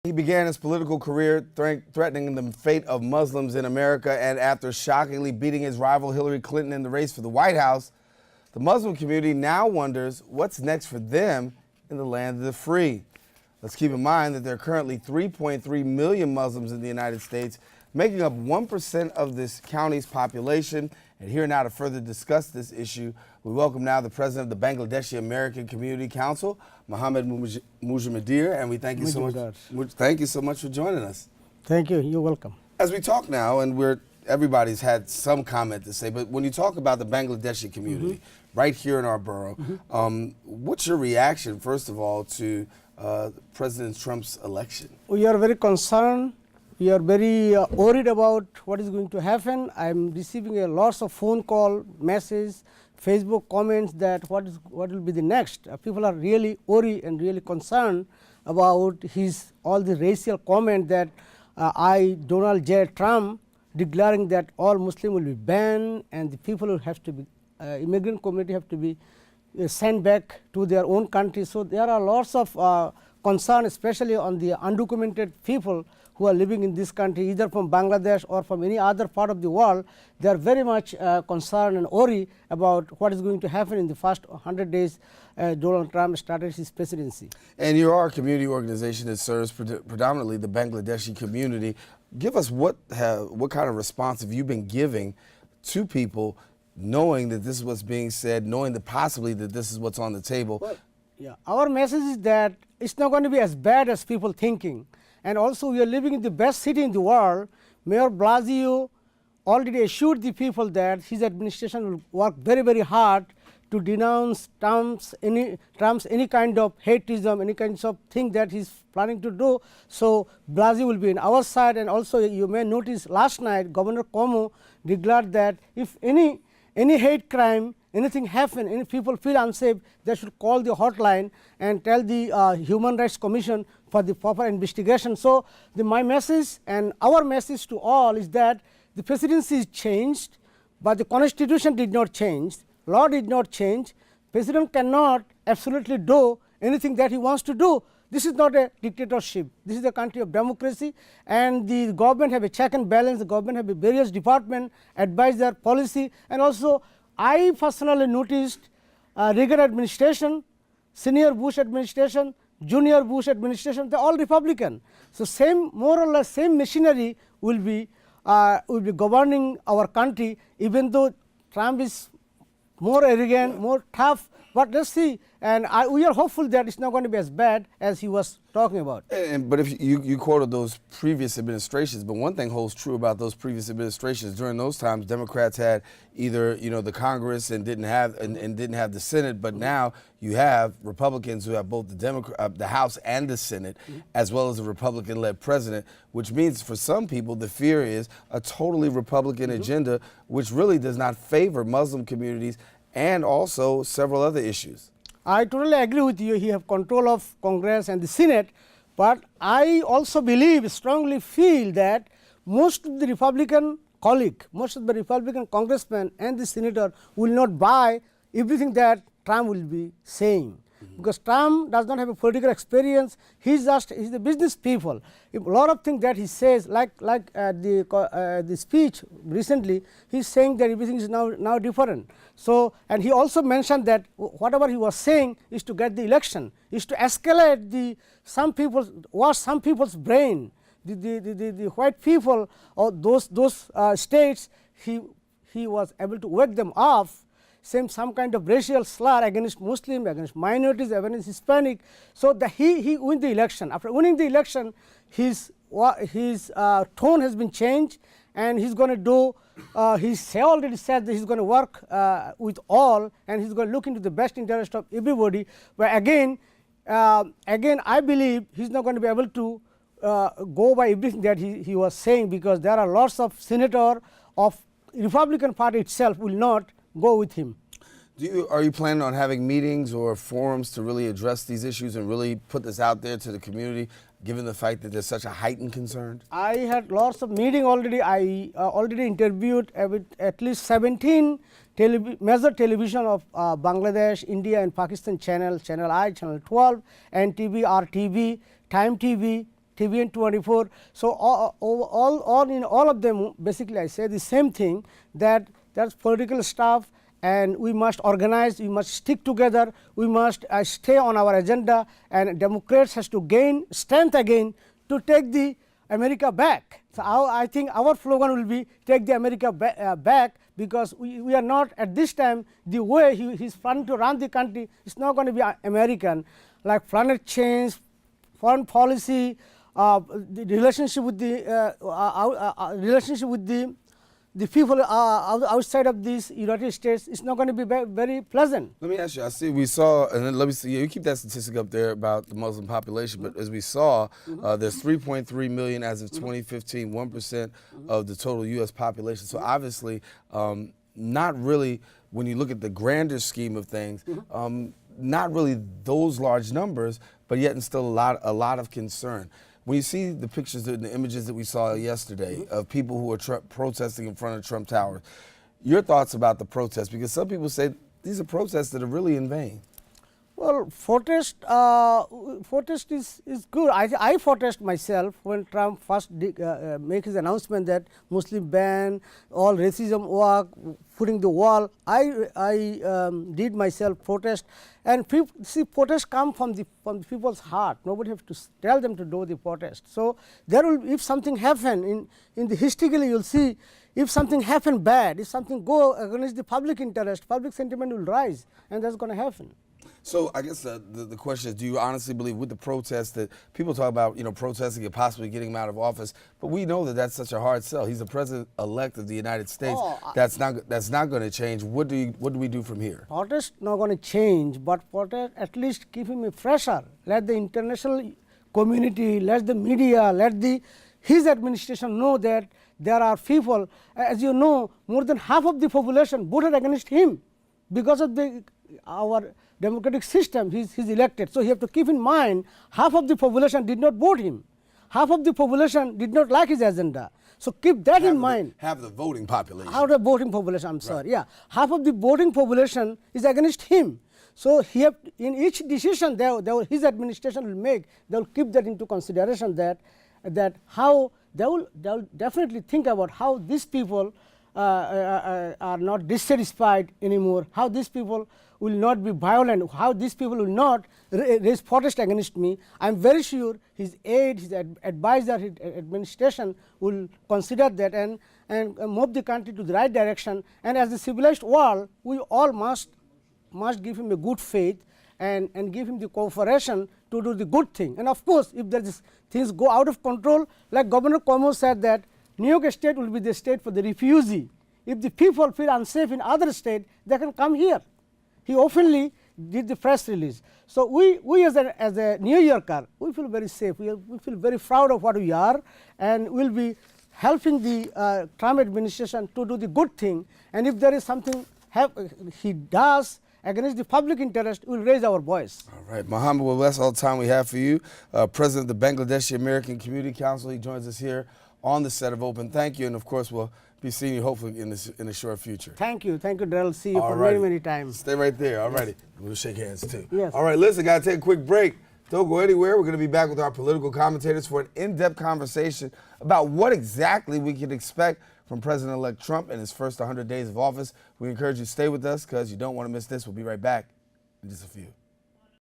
He began his political career threatening the fate of Muslims in America, and after shockingly beating his rival Hillary Clinton in the race for the White House, the Muslim community now wonders what's next for them in the land of the free. Let's keep in mind that there are currently 3.3 million Muslims in the United States, making up 1% of this county's population. And here now to further discuss this issue, we welcome now the president of the Bangladeshi American Community Council, Mohammed Mujahideen, and we thank you so much. Thank you so much for joining us. Thank you. You're welcome. As we talk now, and everybody's had some comment to say, but when you talk about the Bangladeshi community right here in our borough, what's your reaction, first of all, to President Trump's election? We are very concerned. We are very worried about what is going to happen. I'm receiving a lots of phone call, messages, Facebook comments that what will be the next. People are really worried and really concerned about all the racial comment that Donald J. Trump declaring that all Muslims will be banned and the people will have to be immigrant community have to be sent back to their own country. So there are lots of concern, especially on the undocumented people who are living in this country, either from Bangladesh or from any other part of the world. They are very much concerned and worried about what is going to happen in the first 100 days Donald Trump started his presidency. And you are a community organization that serves predominantly the Bangladeshi community. Give us what kind of response have you been giving to people, knowing that this is what's being said, knowing that possibly that this is what's on the table? Well, yeah, our message is that it's not going to be as bad as people thinking. And also we are living in the best city in the world. Mayor Blasio already assured the people that his administration will work very, very hard to denounce Trump's any kind of hateism, any kinds of thing that he's planning to do. So Blasio will be on our side. And also you may notice last night Governor Cuomo declared that if any hate crime, anything happen, any people feel unsafe, they should call the hotline and tell the Human Rights Commission for the proper investigation. So my message and our message to all is that the presidency is changed, but the constitution did not change, law did not change. President cannot absolutely do anything that he wants to do. This is not a dictatorship. This is a country of democracy, and the government have a check and balance. The government have a various department advise their policy. And also I personally noticed Reagan administration, senior Bush administration, junior Bush administration, they are all Republican. So more or less same machinery will be governing our country, even though Trump is more arrogant, more tough. But let's see, and we are hopeful that it's not going to be as bad as he was talking about. But if you quoted those previous administrations, but one thing holds true about those previous administrations. During those times, Democrats had either the Congress and didn't have the Senate, but now you have Republicans who have both the House and the Senate, as well as a Republican-led president, which means for some people the fear is a totally Republican agenda, which really does not favor Muslim communities and also several other issues. I totally agree with you. He have control of Congress and the Senate, but I also strongly feel that most of the Republican colleague, most of the Republican congressmen and the senator will not buy everything that Trump will be saying. Because Trump does not have a political experience. He's the business people. If a lot of things that he says, like the speech recently, he's saying that everything is now different. So, and he also mentioned that whatever he was saying is to get the election, is to escalate wash some people's brain. The white people or those states, he was able to wake them off. Some kind of racial slur against Muslims, against minorities, against Hispanic. So he win the election. After winning the election, his tone has been changed, and he's going to do. He already said that he's going to work with all, and he's going to look into the best interest of everybody. But again, I believe he's not going to be able to go by everything that he was saying, because there are lots of senators of Republican Party itself will not go with him. Are you planning on having meetings or forums to really address these issues and really put this out there to the community, given the fact that there's such a heightened concern? I had lots of meetings already. I already interviewed at least 17 major television of Bangladesh, India and Pakistan channels, Channel I, Channel 12, NTV, RTV, Time TV, TVN 24. So all of them, basically I say the same thing, that that's political stuff, and we must organize, we must stick together, we must stay on our agenda, and Democrats has to gain strength again to take the America back. So I think our slogan will be take the America back, because we are not at this time, the way he's planning to run the country, it's not going to be American, like climate change, foreign policy, the relationship with the people outside of these United States is not going to be very pleasant. Let me ask you, I see we saw, and then let me see, you keep that statistic up there about the Muslim population, but as we saw, there's 3.3 million as of 2015, 1% of the total U.S. population. So obviously, not really, when you look at the grander scheme of things, not really those large numbers, but yet and still a lot of concern. When you see the pictures and the images that we saw yesterday of people who are protesting in front of Trump Towers, your thoughts about the protests? Because some people say these are protests that are really in vain. Well, protest is good. I protest myself when Trump first make his announcement that Muslim ban, all racism work, putting the wall. I did myself protest, and protests come from the people's heart. Nobody have to tell them to do the protest. So there will, if something happen in the historically, you'll see, if something happen bad, if something go against the public interest, public sentiment will rise, and that's going to happen. So I guess the question is, do you honestly believe with the protests that people talk about, protesting and possibly getting him out of office, but we know that that's such a hard sell. He's the president-elect of the United States. That's not going to change. What do we do from here? Protest not going to change, but protest at least give him a pressure. Let the international community, let the media, let his administration know that there are people, as you know, more than half of the population voted against him because of our democratic system. He's elected. So you have to keep in mind, half of the population did not vote him. Half of the population did not like his agenda. So keep that in mind. Half the voting population. Half the voting population, I'm sorry. Yeah, half of the voting population is against him. So he have, in each decision his administration will make, they will keep that into consideration, that how they will definitely think about how these people are not dissatisfied anymore, how these people will not be violent, how these people will not raise protest against me. I'm very sure his aide, his advisor, his administration will consider that and move the country to the right direction. And as a civilized world, we all must give him a good faith and give him the cooperation to do the good thing. And of course, if things go out of control, like Governor Cuomo said that New York State will be the state for the refugee. If the people feel unsafe in other states, they can come here. He openly did the press release. So we as a New Yorker, we feel very safe. We feel very proud of what we are, and we'll be helping the Trump administration to do the good thing. And if there is something he does against the public interest, we'll raise our voice. All right, Mohammed, well, that's all the time we have for you. President of the Bangladeshi American Community Council, he joins us here on the set of Open. Thank you, and of course we'll be seeing you hopefully in the short future. Thank you, Darrell. See you for many times. Stay right there. All righty, we'll shake hands too. Yes. All right, listen, gotta take a quick break. Don't go anywhere. We're going to be back with our political commentators for an in-depth conversation about what exactly we can expect from President-elect Trump in his first 100 days of office. We encourage you to stay with us because you don't want to miss this. We'll be right back in just a few.